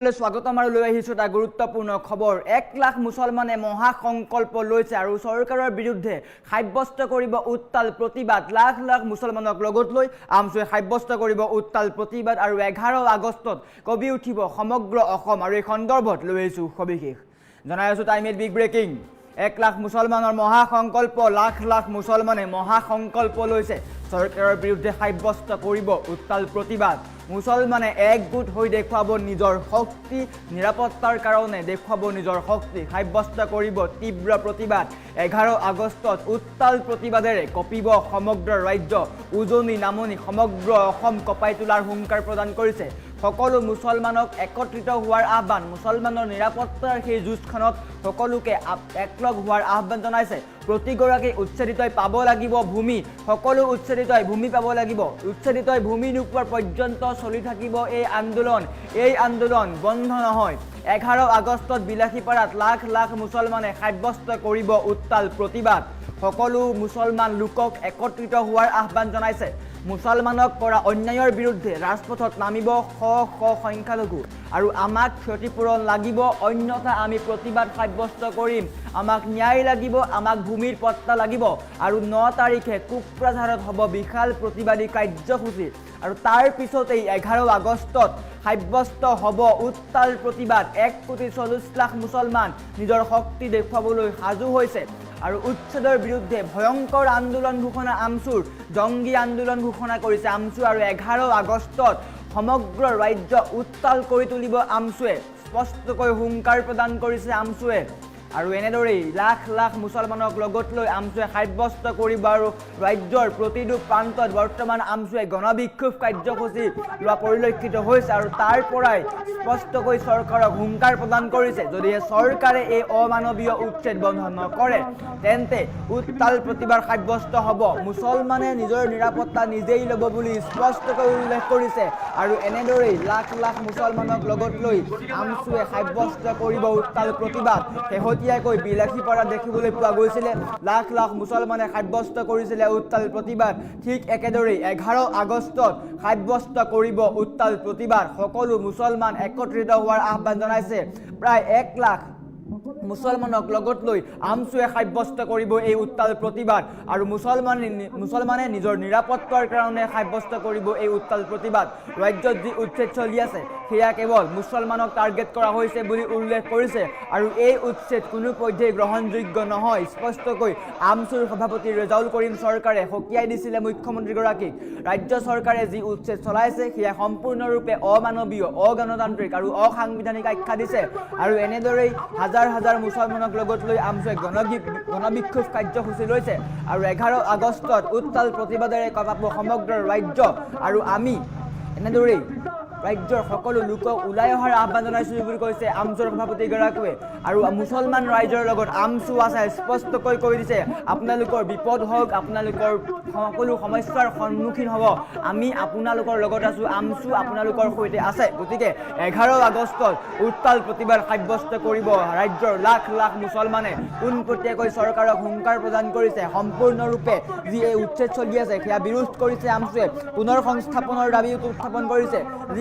স্বাগতম আৰু লৈ আহিছো এটা গুৰুত্বপূৰ্ণ খবৰ। 1 লাখ মুছলমানে মহাসংকল্প লৈছে আৰু চৰকাৰৰ বিৰুদ্ধে সাব্যস্ত কৰিব উত্তাল প্ৰতিবাদ। লাখ লাখ মুছলমানক লগত লৈ আমছুৱে সাব্যস্ত কৰিব উত্তাল প্ৰতিবাদ আৰু 11 আগষ্টত কবি উঠিব সমগ্ৰ অসম। আৰু এই সন্দৰ্ভত লৈ আহিছো সবিশেষ জনাই আছো টাইমত বিগ ব্ৰেকিং। 1 লাখ মুছলমানৰ মহাসংকল্প, লাখ লাখ মুছলমানে মহাসংকল্প লৈছে চৰকাৰৰ বিৰুদ্ধে সাব্যস্ত কৰিব উত্তাল প্ৰতিবাদ। মুছলমানে একগোট হৈ দেখুৱাব নিজৰ শক্তি, নিৰাপত্তাৰ কাৰণে দেখুৱাব নিজৰ শক্তি, সাব্যস্ত কৰিব তীব্ৰ প্ৰতিবাদ। 11 আগষ্টত উত্তাল প্ৰতিবাদেৰে কঁপিব সমগ্ৰ ৰাজ্য, উজনি নামনি সমগ্ৰ অসম কঁপাই তোলাৰ হুংকাৰ প্ৰদান কৰিছে। সকলো মুছলমানক একত্ৰিত হোৱাৰ আহ্বান, মুছলমানৰ নিৰাপত্তাৰ সেই যুঁজখনত সকলোকে একলগ হোৱাৰ আহ্বান জনাইছে। প্ৰতিগৰাকী উচ্ছেদিতই পাব লাগিব ভূমি, সকলো উচ্ছেদিতই ভূমি পাব লাগিব। উচ্ছেদিতই ভূমি নোপোৱাৰ পৰ্যন্ত চলি থাকিব এই আন্দোলন। এই আন্দোলন বন্ধ নহয়। 11 আগষ্টত বিলাসীপাৰাত লাখ লাখ মুছলমানে সাব্যস্ত কৰিব উত্তাল প্ৰতিবাদ। সকলো মুছলমান লোকক একত্ৰিত হোৱাৰ আহ্বান জনাইছে। মুছলমানক কৰা অন্যায়ৰ বিৰুদ্ধে ৰাজপথত নামিব শ শ সংখ্যালঘু আৰু আমাক ক্ষতিপূৰণ লাগিব, অন্যথা আমি প্ৰতিবাদ সাব্যস্ত কৰিম। আমাক ন্যায় লাগিব, আমাক ভূমিৰ পট্টা লাগিব। আৰু 9 তাৰিখে কোকৰাঝাৰত হ'ব বিশাল প্ৰতিবাদী কাৰ্যসূচী। আৰু তাৰ পিছতেই 11 আগষ্টত সাব্যস্ত হ'ব উত্তাল প্ৰতিবাদ। 1,40 লাখ মুছলমান নিজৰ শক্তি দেখুৱাবলৈ সাজু হৈছে আৰু উচ্ছেদৰ বিৰুদ্ধে ভয়ংকৰ আন্দোলন ঘোষণা আমছুৰ, জংগী আন্দোলন ঘোষণা কৰিছে আমছু। আৰু 11 আগষ্টত সমগ্ৰ ৰাজ্য উত্তাল কৰি তুলিব আমছুৱে, স্পষ্টকৈ হুংকাৰ প্ৰদান কৰিছে আমছুৱে। আৰু এনেদৰেই লাখ লাখ মুছলমানক লগত লৈ আমছুৱে সাব্যস্ত কৰিব। আৰু ৰাজ্যৰ প্ৰতিটো প্ৰান্তত বৰ্তমান আমছুৱে গণবিক্ষোভ কাৰ্যসূচী লোৱা পৰিলক্ষিত হৈছে। আৰু তাৰ পৰাই স্পষ্টকৈ চৰকাৰক হুংকাৰ প্ৰদান কৰিছে, যদিহে চৰকাৰে এই অমানৱীয় উচ্ছেদ বন্ধ নকৰে তেন্তে উত্তাল প্ৰতিবাদ সাব্যস্ত হ'ব। মুছলমানে নিজৰ নিৰাপত্তা নিজেই ল'ব বুলি স্পষ্টকৈ উল্লেখ কৰিছে। আৰু এনেদৰেই লাখ লাখ মুছলমানক লগত লৈ আমছুৱে সাব্যস্ত কৰিব উত্তাল প্ৰতিবাদ। শেহতীয়াকৈ বিলাসীপাৰাত দেখিবলৈ পোৱা গৈছিলে লাখ লাখ মুছলমানে সাব্যস্ত কৰিছিলে উত্তাল প্ৰতিবাদ। ঠিক একেদৰেই 11 আগষ্টত সাব্যস্ত কৰিব উত্তাল প্ৰতিবাদ। সকলো মুছলমান একত্ৰিত হোৱাৰ আহ্বান জনাইছে। প্ৰায় 1 লাখ মুছলমানক লগত লৈ আমছুৱে সাব্যস্ত কৰিব এই উত্তাল প্ৰতিবাদ। আৰু মুছলমানে নিজৰ নিৰাপত্তাৰ কাৰণে সাব্যস্ত কৰিব এই উত্তাল প্ৰতিবাদ। ৰাজ্যত যি উচ্ছেদ চলি আছে সেয়া কেৱল মুছলমানক টাৰ্গেট কৰা হৈছে বুলি উল্লেখ কৰিছে। আৰু এই উচ্ছেদ কোনোপধ্যেই গ্ৰহণযোগ্য নহয়। স্পষ্টকৈ আমছুৰ সভাপতি ৰেজাউল কৰিম চৰকাৰে সকীয়াই দিছিলে মুখ্যমন্ত্ৰীগৰাকীক। ৰাজ্য চৰকাৰে যি উচ্ছেদ চলাইছে সেয়া সম্পূৰ্ণৰূপে অমানৱীয়, অগণতান্ত্ৰিক আৰু অসাংবিধানিক আখ্যা দিছে। আৰু এনেদৰেই হাজাৰ হাজাৰ মুছলমানক লগত লৈ আমছুৱে গণবিক্ষোভ কাৰ্যসূচী লৈছে। আৰু 11 আগষ্টত উত্তাল প্ৰতিবাদেৰে কঁপাব সমগ্ৰ ৰাজ্য। আৰু আমি এনেদৰেই ৰাজ্যৰ সকলো লোকক ওলাই অহাৰ আহ্বান জনাইছোঁ বুলি কৈছে আমছুৰ সভাপতিগৰাকীয়ে। আৰু মুছলমান ৰাইজৰ লগত আমছু আছে, স্পষ্টকৈ কৈ দিছে আপোনালোকৰ বিপদ হওক, আপোনালোকৰ সকলো সমস্যাৰ সন্মুখীন হ'ব, আমি আপোনালোকৰ লগত আছোঁ, আমছু আপোনালোকৰ সৈতে আছে। গতিকে 11 আগষ্টত উত্তাল প্ৰতিবাদ সাব্যস্ত কৰিব ৰাজ্যৰ লাখ লাখ মুছলমানে। পোনপটীয়াকৈ চৰকাৰক হুংকাৰ প্ৰদান কৰিছে। সম্পূৰ্ণৰূপে যি এই উচ্ছেদ চলি আছে সেয়া বিৰোধ কৰিছে আমছুৱে। পুনৰ সংস্থাপনৰ দাবী উত্থাপন কৰিছে।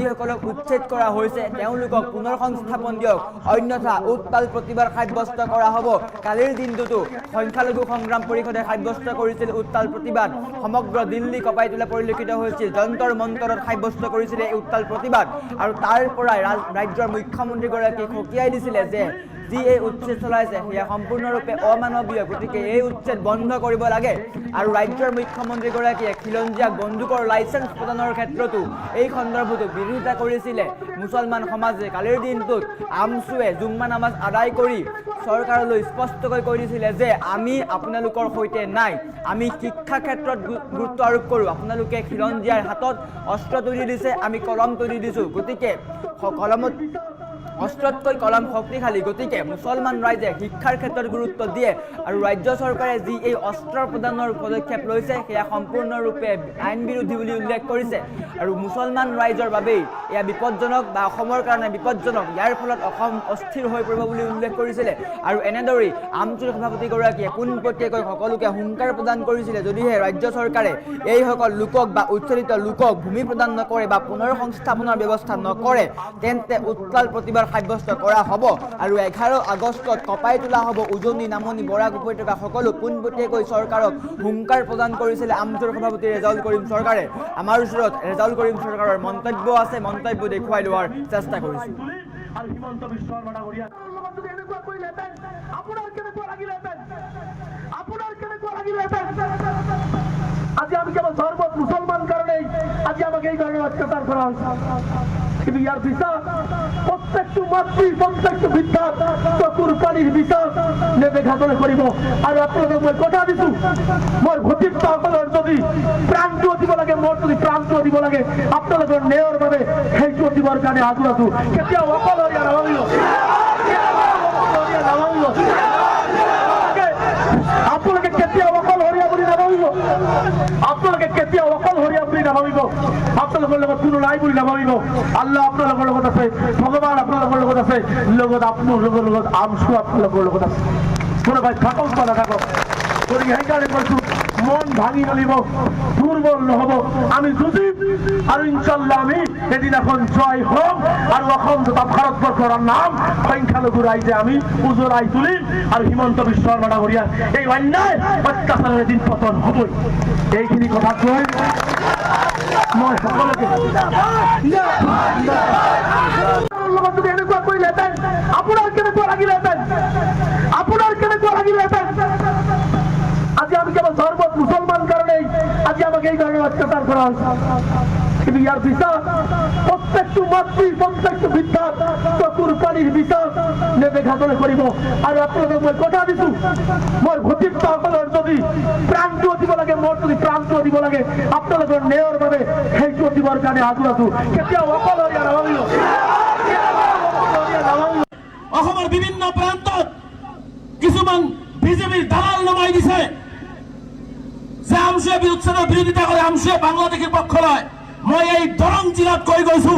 যিসকলক উচ্ছেদ কৰা হৈছে তেওঁলোকক পুনৰ সংস্থাপন দিয়ক, অন্যথা উত্তাল প্ৰতিবাদ সাব্যস্ত কৰা হ'ব। কালিৰ দিনটোতো সংখ্যালঘু সংগ্ৰাম পৰিষদে সাব্যস্ত কৰিছিল উত্তাল প্ৰতিবাদ। সমগ্ৰ দিল্লী কঁপাই তোলা পৰিলক্ষিত হৈছিল। যন্তৰ মন্তৰত সাব্যস্ত কৰিছিলে এই উত্তাল প্ৰতিবাদ। আৰু তাৰ পৰাই ৰাজ্যৰ মুখ্যমন্ত্ৰীগৰাকীক সকীয়াই দিছিলে যে যি এই উচ্ছেদ চলাইছে সেয়া সম্পূৰ্ণৰূপে অমানৱীয়, গতিকে এই উচ্ছেদ বন্ধ কৰিব লাগে। আৰু ৰাজ্যৰ মুখ্যমন্ত্ৰীগৰাকীয়ে খিলঞ্জীয়াক বন্দুকৰ লাইচেন্স প্ৰদানৰ ক্ষেত্ৰতো এই সন্দৰ্ভতো বিৰোধিতা কৰিছিলে মুছলমান সমাজে। কালিৰ দিনটোত আমছুৱে জুম্মা নামাজ আদায় কৰি চৰকাৰলৈ স্পষ্টকৈ কৈ দিছিলে যে আমি আপোনালোকৰ সৈতে নাই, আমি শিক্ষা ক্ষেত্ৰত গুৰুত্ব আৰোপ কৰোঁ। আপোনালোকে খিলঞ্জীয়াৰ হাতত অস্ত্ৰ তুলি দিছে, আমি কলম তুলি দিছোঁ। গতিকে অস্ত্ৰতকৈ কলম শক্তিশালী গতিকে মুছলমান ৰাইজে শিক্ষাৰ ক্ষেত্ৰত গুৰুত্ব দিয়ে আৰু ৰাজ্য চৰকাৰে যি এই অস্ত্ৰ প্ৰদানৰ পদক্ষেপ লৈছে সেয়া সম্পূৰ্ণৰূপে আইন বিৰোধী বুলি উল্লেখ কৰিছে আৰু মুছলমান ৰাইজৰ বাবেই এয়া বিপদজনক বা অসমৰ কাৰণে বিপদজনক ইয়াৰ ফলত অসম অস্থিৰ হৈ পৰিব বুলি উল্লেখ কৰিছিলে আৰু এনেদৰেই আমচুৰ সভাপতিগৰাকীয়ে পোনপটীয়াকৈ সকলোকে হুংকাৰ প্ৰদান কৰিছিলে যদিহে ৰাজ্য চৰকাৰে এইসকল লোকক বা উচ্চলিত লোকক ভূমি প্ৰদান নকৰে বা পুনৰ সংস্থাপনৰ ব্যৱস্থা নকৰে তেন্তে উত্তাল প্ৰতিবাদ সাব্যস্ত কৰা হ'ব আৰু 11 আগষ্টত কপাই তোলা হ'ব উজনি নামনি বৰাক উপত্যকা সকলো পোনপটীয়াকৈ চৰকাৰক হুংকাৰ প্ৰদান কৰিছিলে আমচুৰ সভাপতি ৰেজাউল কৰিম চৰকাৰে আমাৰ ওচৰত ৰেজাউল কৰিম চৰকাৰৰ মন্তব্য আছে মন্তব্য দেখুৱাই লোৱাৰ চেষ্টা কৰিছোঁ আৰ হিমন্ত বিশ্ব শৰ্মা ডাঙৰীয়া এনেকুৱা কৰিলেহেঁতেন আপোনাৰ কেনেকুৱা লাগিলেহেঁতেন আজি আমি কেৱল ধৰ্মত মুছলমান কাৰণেই আজি আমাক এই ধৰণৰ অত্যাচাৰ কৰা হৈছে কিন্তু ইয়াৰ পিছত প্ৰত্যেকটো মাতৃ প্ৰত্যেকটো বৃদ্ধাৰ চকুৰ পানীৰ বিচাৰ নেদেখাবলৈ কৰিব আৰু আপোনালোকক মই কথা দিছোঁ মোৰ ভতিজাসকলৰ যদি প্ৰাণটো দিব লাগে মোৰ যদি প্ৰাণটো দিব লাগে আপোনালোকৰ ন্যায়ৰ বাবে সেইটো দিবৰ কাৰণে সাজু আছো কেতিয়াও অকলশৰীয়া নাভাবিব আপোনালোকে কেতিয়াও অকলশৰীয়া বুলি নাভাবিব আপোনালোকে কেতিয়াও অকলশৰীয়া বুলি নাভাবিব আপোনালোকৰ লগত কোনো নাই বুলি নাভাবিব আল্লাহ আপোনালোকৰ লগত আছে ভগৱান আপোনালোকৰ লগত আছে লগত আপোনালোকৰ লগত আমচু আপোনালোকৰ লগত আছে কোনোবাই থাকক বা নাথাকক গতিকে সেইকাৰণে কৈছোঁ মন ভাঙি নলিব দুৰ্বল নহ'ব আমি যুঁজিম আৰু ইনশাল্লাহ আমি এদিনাখন জয় হ'ম আৰু অসম তথা ভাৰতবৰ্ষৰ নাম সংখ্যালঘু ৰাইজে আমি উজ্বলাই তুলিম আৰু হিমন্ত বিশ্ব শৰ্মা ডাঙৰীয়াৰ এই অন্যায় অত্যাচাৰৰ এদিন পতন হ'বই এইখিনি কথা কৈ মই সকলোকে লগত যদি এনেকুৱা কৰিলেহেঁতেন আপোনাৰ কেনেকুৱা লাগিলেহেঁতেন আজি আমি কেৱল ধৰ্মত মুছলমান কাৰণেই আজি আমাক এই ধৰণৰ অত্যাচাৰ কৰা হৈছে কিন্তু ইয়াৰ পিছত প্ৰত্যেকটো মাতৃ প্ৰত্যেকটো বৃদ্ধাৰ চকুৰ পানীৰ বিচাৰ নেদেখাবলৈ কৰিব আৰু আপোনালোকক মই কথা দিছোঁ মোৰ ভতিজাসকলৰ যদি প্ৰাণটো দিব লাগে মোৰ যদি প্ৰাণটো দিব লাগে আপোনালোকৰ ন্যায়ৰ বাবে সেইটো দিবৰ কাৰণে সাজু আছো কেতিয়াও অকলশৰীয়া নাভাবিব অসমৰ বিভিন্ন প্ৰান্তত কিছুমান বিজেপিৰ দালাল নমাই দিছে যে আমচুৱে বিৰোধৰ বিৰোধিতা কৰে আমচুৱে বাংলাদেশীৰ পক্ষ লয় মই এই দৰং জিলাত কৈ গৈছো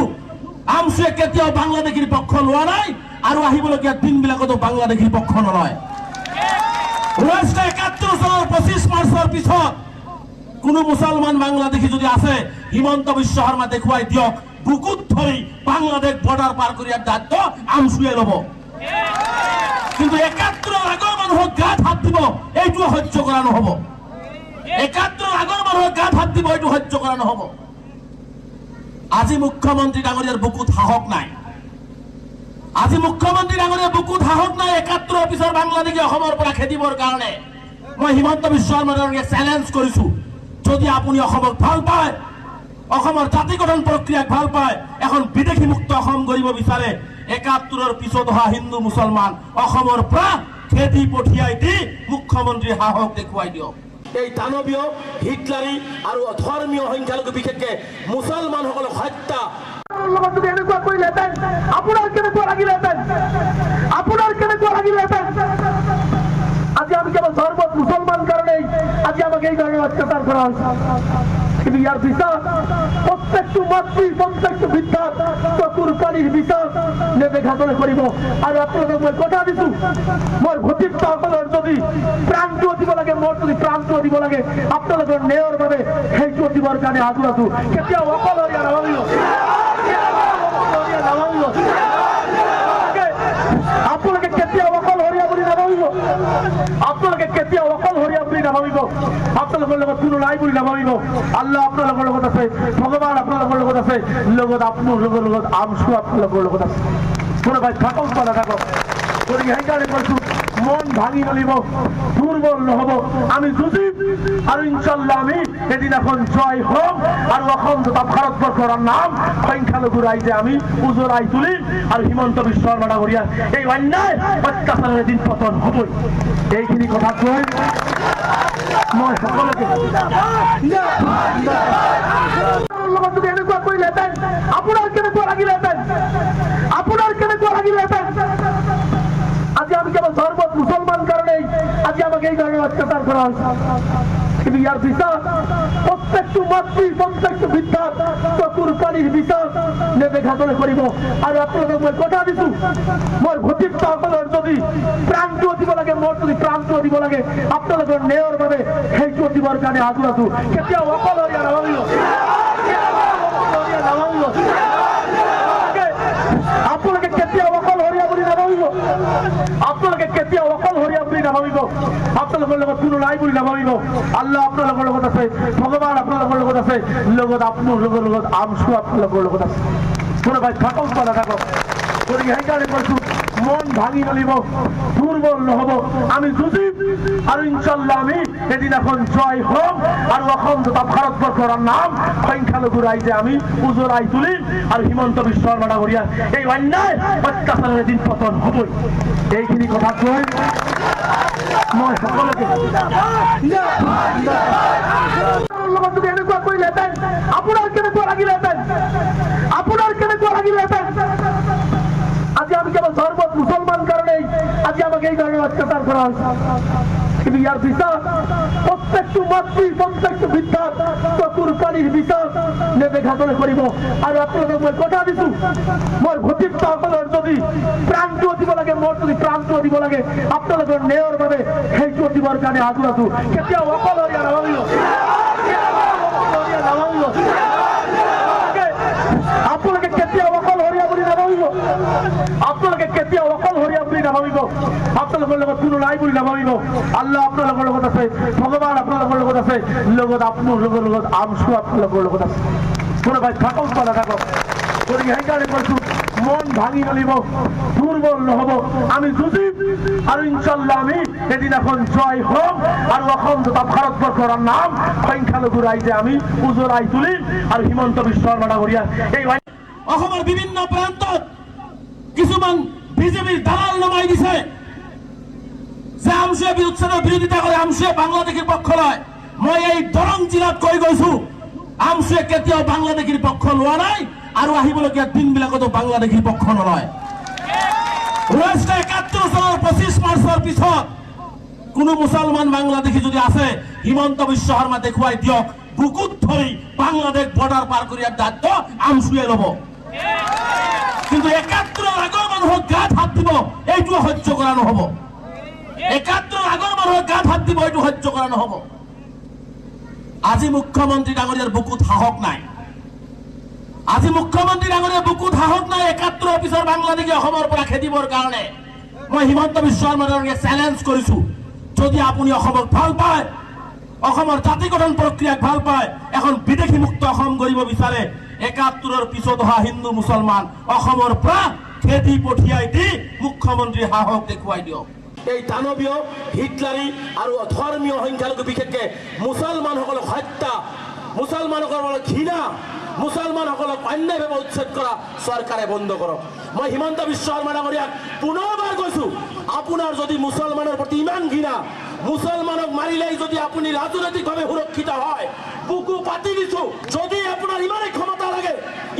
আমচুৱে কেতিয়াও বাংলাদেশীৰ পক্ষ লোৱা নাই আৰু আহিবলগীয়া দিনবিলাকতো বাংলাদেশীৰ পক্ষ নলয় 1971 চনৰ 25 মাৰ্চৰ পিছত কোনো মুছলমান বাংলাদেশী যদি আছে হিমন্ত বিশ্ব শৰ্মা দেখুৱাই দিয়ক বুকুত ধৰি বাংলাদেশ বৰ্ডাৰ পাৰ কৰি দায়িত্ব আমচুৱে ল'ব কিন্তু 71 আগৰ মানুহক গাত হাত দিব এইটো সহ্য কৰা নহ'ব 71 আগৰ মানুহক গাত হাত দিব এইটো সহ্য কৰা নহ'ব আজি মুখ্যমন্ত্ৰী ডাঙৰীয়াৰ বুকুত সাহস নাই আজি মুখ্যমন্ত্ৰী ডাঙৰীয়াৰ বুকুত সাহস নাই 71 পিছৰ বাংলাদেশী অসমৰ পৰা খেদিবৰ কাৰণে মই হিমন্ত বিশ্ব শৰ্মা ডাঙৰীয়াক চেলেঞ্জ কৰিছো যদি আপুনি অসমক ভাল পায় অসমৰ জাতি গঠন প্ৰক্ৰিয়াক ভাল পায় এখন বিদেশী মুক্ত অসম কৰিব বিচাৰে 71 পিছত অহা হিন্দু মুছলমান অসমৰ পৰা খেদি পঠিয়াই দি মুখ্যমন্ত্ৰীৰ সাহস দেখুৱাই দিয়ক এই দানৱীয় হিটলাৰী আৰু ধৰ্মীয় সংখ্যালঘু বিশেষকে মুছলমানসকলক হত্যা লগত যদি এনেকুৱা কৰিলেহেঁতেন আপোনাৰ কেনেকুৱা লাগিলেহেঁতেন আজি আমি কেৱল ধৰ্মত মুছলমান কাৰণেই আজি আমাক এই ধৰণৰ অত্যাচাৰ কৰা হৈছে কিন্তু ইয়াৰ পিছত প্ৰত্যেকটো মাতৃ প্ৰত্যেকটো বৃদ্ধাৰ চকুৰ পানীৰ বিচাৰ নেদেখাবলৈ কৰিব আৰু আপোনালোকক মই কথা দিছোঁ মোৰ ভতিজাসকলৰ যদি প্ৰাণটো দিব লাগে মোৰ যদি প্ৰাণটো দিব লাগে আপোনালোকৰ ন্যায়ৰ বাবে সেইটো দিবৰ কাৰণে সাজু আছো কেতিয়াও অকলশৰীয়া নাভাবিব আপোনালোকে কেতিয়াও অকলশৰীয়া বুলি নাভাবিব আপোনালোকৰ লগত কোনো নাই বুলি নাভাবিব আল্লাহ আপোনালোকৰ লগত আছে ভগৱান আপোনালোকৰ লগত আছে লগত আপোনালোকৰ লগত আমচু আপোনালোকৰ লগত আছে কোনোবাই থাকক বা নাথাকক গতিকে সেইকাৰণে কৈছোঁ মন ভাঙি নলিব দুৰ্বল নহ'ব আমি যুঁজিম আৰু ইনশাল্লাহ আমি এদিনাখন জয় হ'ম আৰু অসম তথা ভাৰতবৰ্ষৰ নাম সংখ্যালঘু ৰাইজে আমি উজ্বলাই তুলিম আৰু হিমন্ত বিশ্ব শৰ্মা ডাঙৰীয়াৰ এই অন্যায় অত্যাচাৰৰ এদিন পতন হ'বই এইখিনি কথা কৈ মই সকলোকে লগত যদি এনেকুৱা কৰিলেহেঁতেন আপোনাৰ কেনেকুৱা লাগিলেহেঁতেন আমাকে এই ধরনের অত্যাচার করা হয়েছে, কিন্তু ইয়ার বিচার প্রত্যেকটি মাতৃ প্রত্যেকটি বিদ্যা চকুর পানির বিচার নেবে ঘাতলে করিব। আর আপনাদের মই কথা দিছো, মোর ঘটিত সকলের যদি প্রাণটো দিব লাগে, মোর যদি প্রাণটো দিব লাগে, আপনাদের নেওয়ার ভাবে সেইটো দিবৰ কাৰণে আজু আছো। কেতিয়াও অকল হৈ নাভাবিব, আপোনালোকে কেতিয়াও অকল হৰিয়া বুলি নাভাবিব, আপোনালোকে কেতিয়াও অকল হৰিয়া বুলি নাভাবিব, আপোনালোকৰ লগত কোনো নাই বুলি নাভাবিব। আল্লাহ আপোনালোকৰ লগত আছে, ভগৱান আপোনালোকৰ লগত আছে, লগত আপোনালোকৰ লগত আমচু আপোনালোকৰ লগত আছে। কোনোবাই থাকক বা নাথাকক, গতিকে সেইকাৰণে কৈছো মন ভাঙি নলিব, দুৰ্বল নহব, আমি যুঁজিম আৰু ইনশাল্লাহ আমি এদিনাখন জয় হম আৰু অসম তথা ভাৰতবৰ্ষৰ নাম সংখ্যালঘু ৰাইজে আমি উজলাই তুলিম আৰু হিমন্ত বিশ্ব শৰ্মা ডাঙৰীয়া এই অন্যায় অত্যাচাৰৰ এদিন পতন হবই। এইখিনি কথা কৈ মই সকলোকে লগত যদি এনেকুৱা কৰিলেহেঁতেন আপোনাৰ কেনেকুৱা লাগিলেহেঁতেন, আপোনাৰ কেনেকুৱা লাগিলেহেঁতেন। আজি আমি কেবল ধর্ম মুসলমান কারণেই আজি আমাকে এই ধরনের অত্যাচার করা হয়েছে, কিন্তু ইয়ার বিচার প্রত্যেকটি মাতৃ প্রত্যেকটি বিদ্যা চকুর পানির বিচার নেবে ঘাতলে করিব। আর আপনাদের মই কথা দিছো, মোর ঘটিত সকলের যদি প্রাণটো দিব লাগে, মোর যদি প্রাণটো দিব লাগে, আপনাদের নেওয়ার ভাবে সেইটো দিবৰ কাৰণে আজু আছো। কেতিয়াও অকল হৈ নাভাবিব, আপোনালোকে কেতিয়াও অকল হৰিয়া বুলি নাভাবিব, আপোনালোকে কেতিয়াও অকল হৰিয়া বুলি নাভাবিব, আপোনালোকৰ লগত কোনো নাই বুলি নাভাবিব। আল্লাহ আপোনালোকৰ লগত আছে, ভগৱান আপোনালোকৰ লগত আছে, লগত আপোনালোকৰ লগত আমচু আপোনালোকৰ লগত আছে। কোনোবাই থাকক বা নাথাকক, গতিকে সেইকাৰণে কৈছো মন ভাঙি নলিব, দুৰ্বল নহব, আমি যুঁজিম আৰু ইনশাল্লাহ আমি এদিনাখন জয় হম আৰু অসম তথা ভাৰতবৰ্ষৰ নাম সংখ্যালঘু ৰাইজে আমি উজলাই তুলিম আৰু হিমন্ত বিশ্ব শৰ্মা ডাঙৰীয়া এই অসমৰ বিভিন্ন প্ৰান্তত কিছুমান বিজেপিৰ দালাল নমাই দিছে যে আমচুৱে উচ্ছেদৰ বিৰোধিতা কৰে, আমচুৱে বাংলাদেশীৰ পক্ষ লয়। মই এই দৰং জিলাত কৈ গৈছো, আমচুৱে কেতিয়াও বাংলাদেশীৰ পক্ষ লোৱা নাই আৰু আহিবলগীয়া দিনবিলাকতো বাংলাদেশীৰ পক্ষ নলয়। 1971 চনৰ 25 মাৰ্চৰ পিছত কোনো মুছলমান বাংলাদেশী যদি আছে, হিমন্ত বিশ্ব শৰ্মা দেখুৱাই দিয়ক, বুকুত ধৰি বাংলাদেশ বৰ্ডাৰ পাৰ কৰি দায়িত্ব আমচুৱে ল'ব। কিন্তু 71 আগৰ মানুহক গাত হাত দিব, এইটো সহ্য কৰা নহব। 71 আগৰ মানুহক গাত হাত দিব, এইটো সহ্য কৰা নহব। আজি মুখ্যমন্ত্ৰী ডাঙৰীয়াৰ বুকুত সাহস নাই, আজি মুখ্যমন্ত্ৰী ডাঙৰীয়াৰ বুকুত সাহস নাই 71 পিছৰ বাংলাদেশী অসমৰ পৰা খেদিবৰ কাৰণে। মই হিমন্ত বিশ্ব শৰ্মা ডাঙৰীয়াক চেলেঞ্জ কৰিছো, যদি আপুনি অসমক ভাল পায়, অসমৰ জাতি গঠন প্ৰক্ৰিয়াক ভাল পায়, এখন বিদেশী মুক্ত অসম কৰিব বিচাৰে, 71 পিছত অহা হিন্দু মুছলমান অসমৰ পৰা খেদি পঠিয়াই দি মুখ্যমন্ত্ৰীৰ সাহস দেখুৱাই দিয়ক। এই দানৱীয় হিটলাৰী আৰু ধৰ্মীয় সংখ্যালঘু বিশেষকৈ মুছলমানসকলক হত্যা, মুছলমানসকলক ঘৃণা, মুছলমানসকলক অন্যায়ভাৱে উচ্ছেদ কৰা চৰকাৰে বন্ধ কৰক। মই হিমন্ত বিশ্ব শৰ্মা ডাঙৰীয়াক পুনৰবাৰ কৈছো, আপোনাৰ যদি মুছলমানৰ প্ৰতি ইমান ঘৃণা, মুছলমানক মাৰিলেই যদি আপুনি ৰাজনৈতিকভাৱে সুৰক্ষিত হয়, বুকু পাতি দিছো। যদি আপোনাৰ ইমানেই ক্ষমতা লাগে,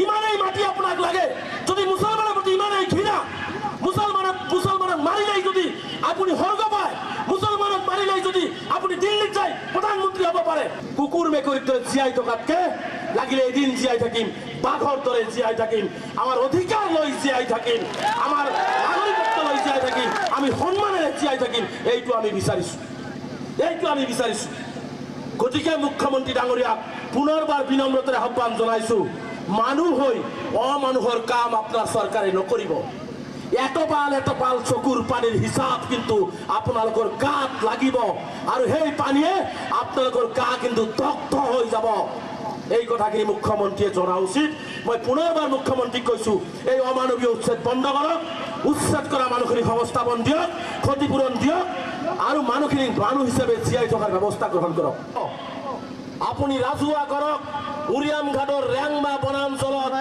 ইমানেই মাটি আপোনাক লাগে, যদি মুছলমানৰ প্ৰতি ইমানেই ঘৃণা, মুছলমানক মাৰিলেই যদি আপুনি স্বৰ্গ পায়, মুছলমানক মাৰিলেই যদি আপুনি দিল্লীত যায় প্ৰধানমন্ত্ৰী হ'ব পাৰে, কুকুৰ মেকুৰীৰ দৰে জীয়াই থকাতকে লাগিলে এদিন জীয়াই থাকিম, বাঘৰ দৰে জীয়াই থাকিম, আমাৰ অধিকাৰ লৈ জীয়াই থাকিম, আমাৰ নাগৰিকত্ব লৈ জীয়াই থাকিম, আমি সন্মানেৰে জীয়াই থাকিম, এইটো আমি বিচাৰিছো, এইটো আমি বিচাৰিছো। গতিকে মুখ্যমন্ত্ৰী ডাঙৰীয়াক পুনৰবাৰ বিনম্ৰতাৰে আহ্বান জনাইছো, মানুহ হৈ অমানুহৰ কাম আপোনাৰ চৰকাৰে নকৰিব। এটপাল চকুৰ পানীৰ হিচাপ কিন্তু আপোনালোকৰ গাত লাগিব আৰু সেই পানীয়ে আপোনালোকৰ গা কিন্তু দগ্ধ হৈ যাব। এই কথাখিনি মুখ্যমন্ত্ৰীয়ে জনা উচিত। মই পুনৰবাৰ মুখ্যমন্ত্ৰীক কৈছো, এই অমানৱীয় উচ্ছেদ বন্ধ কৰক, উচ্ছেদ কৰা মানুহখিনিক সংস্থাপন দিয়ক, ক্ষতিপূৰণ দিয়ক আৰু মানুহখিনিক মানুহ হিচাপে জীয়াই থকাৰ ব্যৱস্থা গ্ৰহণ কৰক। আপুনি ৰাজহুৱা কৰক, উৰিয়াম ঘাটৰ ৰেংমা বনাঞ্চলত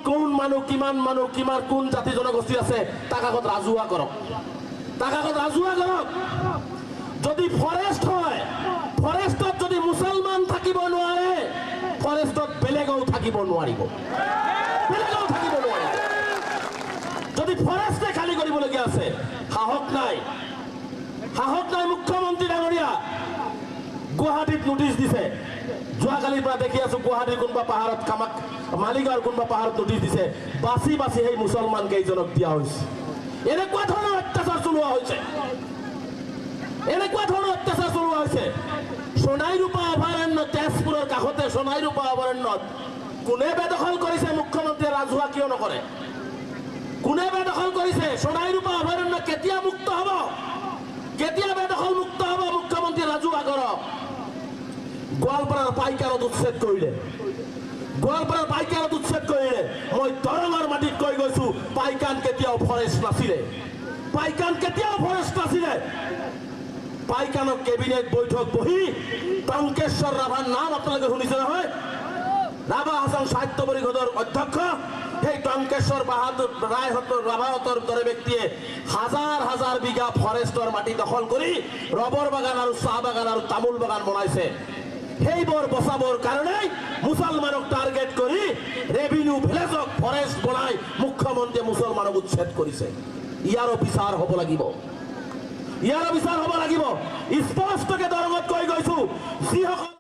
কোন মানুহ, কিমান মানুহ, কোন জাতি জনগোষ্ঠী আছে তাক আগত ৰাজহুৱা কৰক, তাক আগত ৰাজহুৱা কৰক। যদি ফৰেষ্ট হয়, ফৰেষ্টত যদি মুছলমান থাকিব নোৱাৰে, ফৰেষ্টত বেলেগও থাকিব নোৱাৰিব, বেলেগও থাকিব নোৱাৰিব। যদি ফৰেষ্টে খালী কৰিবলগীয়া আছে, সাহস নাই, সাহস নাই মুখ্যমন্ত্ৰী ডাঙৰীয়া গুৱাহাটীত নোটিছ দিছে যোৱাকালিৰ পৰা দেখি আছো গুৱাহাটীৰ কোনোবা পাহাৰত মালিগাঁৱৰ কোনোবা পাহাৰত নোটিছ দিছে বাছি বাছি সেই মুছলমান কেইজনক দিয়া হৈছে এনেকুৱা ধৰণৰ অত্যাচাৰ চলোৱা হৈছে সোণাইৰূপা অভয়াৰণ্য তেজপুৰৰ কাষতে সোণাইৰূপা অভয়াৰণ্যত কোনে বেদখল কৰিছে মুখ্যমন্ত্ৰীয়ে ৰাজহুৱা কিয় নকৰে কোনে বেদখল কৰিছে সোণাইৰূপা অভয়াৰণ্য কেতিয়া মুক্ত হ'ব কেতিয়া বেদখল মুক্ত হ'ব মুখ্যমন্ত্ৰী ৰাজহুৱা কৰক গোৱালপাৰাৰ পাইকাৰত উচ্ছেদ কৰিলে মই দৰঙৰ মাটিত কৈ গৈছো পাইকান কেতিয়াও ফৰেষ্ট নাছিলে পাইকানৰ কেবিনেট বৈঠক বহি টংকেশ্বৰ ৰাভাৰ নাম আপোনালোকে শুনিছে নহয় ৰাভা হাছান সাহিত্য পৰিষদৰ অধ্যক্ষ সেই টংকেশ্বৰ ৰাভাহঁতৰ দৰে ব্যক্তিয়ে হাজাৰ হাজাৰ বিঘা ফৰেষ্টৰ মাটি দখল কৰি ৰবৰ বাগান আৰু চাহ বাগান আৰু তামোল বাগান বনাইছে সেইবোৰ বচাবৰ কাৰণে মুছলমানক টাৰ্গেট কৰি ৰেভিনিউ ভিলেজক ফৰেষ্ট বনাই মুখ্যমন্ত্ৰীয়ে মুছলমানক উচ্ছেদ কৰিছে ইয়াৰো বিচাৰ হ'ব লাগিব স্পষ্টকে দৰঙত কৈ গৈছো যিসকল